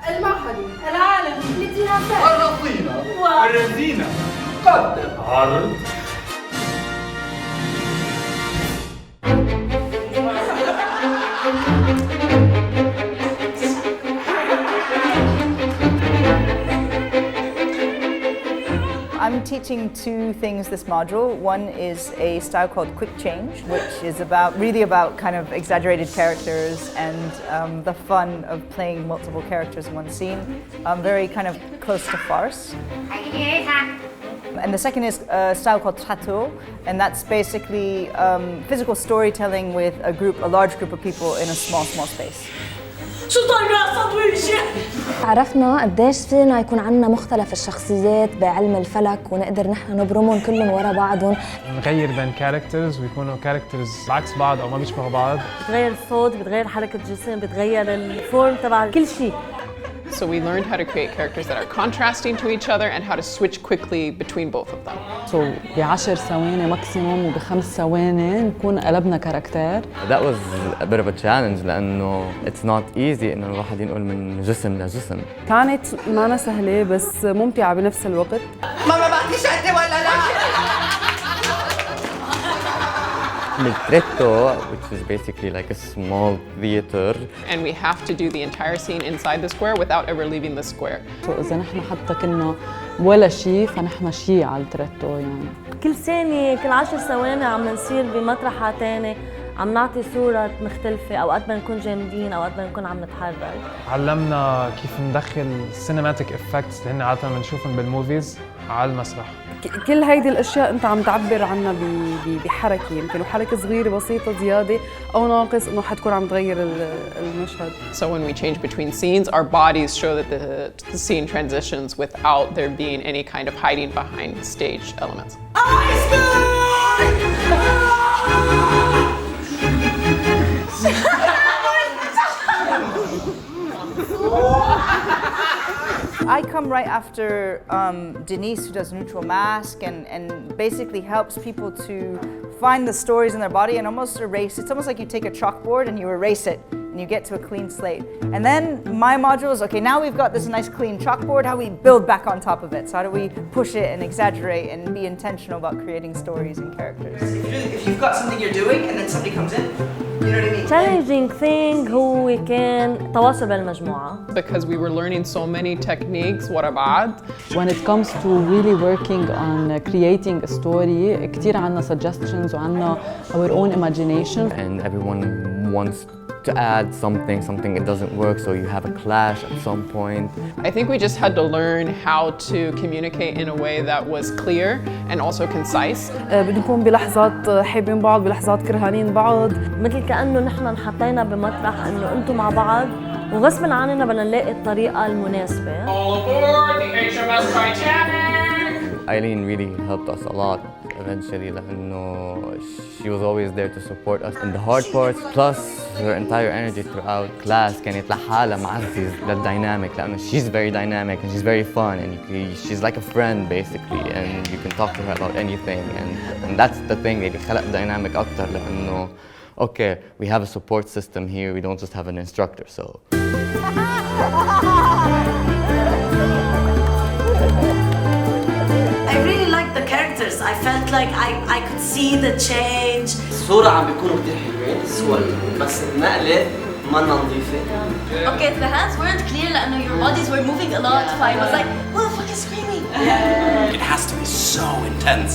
المعهد، العالم، الدراسات، الرصينة والرزينة. قدم عرض I'm teaching two things this module. One is a style called quick change, which is really about kind of exaggerated characters and the fun of playing multiple characters in one scene. Very kind of close to farce. And the second is a style called Tréteau, and that's basically physical storytelling with a large group of people in a small space. شو طالع ساندويتش؟ عرفنا قديش فينا يكون عندنا مختلف الشخصيات بعلم الفلك ونقدر نحن نبرمهم كلهم ورا بعضهم. نغير بين كاركترز ويكونوا كاركترز عكس بعض او ما بيشبهوا بعض. بتغير الصوت، بتغير حركة الجسم، بتغير الفورم تبع كل شيء. So we learned how to create characters that are contrasting to each other and how to switch quickly between both of them. So ب10 ثواني ماكسيموم وب5 ثواني نكون قلبنا كاركتر. That was a bit of a challenge لأنه it's not easy إنه الواحد ينقل من جسم لجسم. كانت معنا سهلة بس ممتعة بنفس الوقت. ماما بعتيش أنت ولا لا؟ Tréteau, which is basically like a small theater. And we have to do the entire scene inside the square without ever leaving the square. So إذا نحن حتى كنا ولا شيء فنحن شيء على التريتو يعني. كل ثانية كل 10 ثواني عم نصير بمطرحة تاني، عم نعطي صورة مختلفة، أوقات بدنا نكون جامدين، أوقات بدنا نكون عم نتحرك. علمنا كيف ندخل السينماتيك افكتس اللي هن عادة بنشوفهم بالموفيز على المسرح. كل هيدي الاشياء انت عم تعبر عنها بحركه، يمكن وحركه صغيره بسيطه زياده او ناقص انه حتكون عم تغير المشهد. So when we change between scenes, our bodies show that the scene transitions without there being any kind of hiding behind stage elements. I come right after Denise, who does Neutral Mask and basically helps people to find the stories in their body and almost erase. It's almost like you take a chalkboard and you erase it and you get to a clean slate. And then my module is, okay, now we've got this nice clean chalkboard, how do we build back on top of it? So how do we push it and exaggerate and be intentional about creating stories and characters? If you've got something you're doing and then somebody comes in, you know what I mean? Challenging thing هو كان التواصل بالمجموعة. Because we were learning so many techniques ورا بعض. When it comes to really working on creating a story, كتير عنا suggestions وعنا our own imagination. And everyone wants to add something it doesn't work, so you have a clash at some point. I think we just had to learn how to communicate in a way that was clear and also concise. بنكون بلحظات حابين بعض، بلحظات كرهانين بعض. مثل كأنه نحن انحطينا بمطرح إنه أنتم مع بعض وغصباً عننا بدنا نلاقي الطريقة المناسبة. All aboard the HMS Titanic! Ailin really helped us a lot eventually لأنه she was always there to support us in the hard parts, plus her entire energy throughout class كانت لحالها معزز للديناميك لأنه she's very dynamic and she's very fun and she's like a friend basically and you can talk to her about anything and that's the thing اللي خلق dynamic أكتر لأنه okay, we have a support system here, we don't just have an instructor, so. I really liked the characters. I felt like I could see the change. الصورة عم بيكونوا كتير حلوين الصور بس النقلة ما نظيفة. Okay, the hands weren't clear لأنه your bodies were moving a lot. So I was like, who the fuck is screaming? It has to be so intense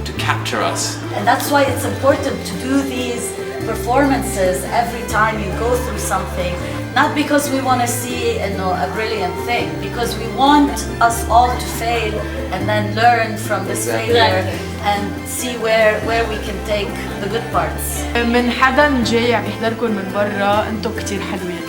to capture us. And that's why it's important to do these performances every time you go through something. Not because we want to see a brilliant thing, because we want us all to fail and then learn from this failure and see where we can take the good parts. من حدا جاي عم يحضركم من برا، انتم كتير حلوين.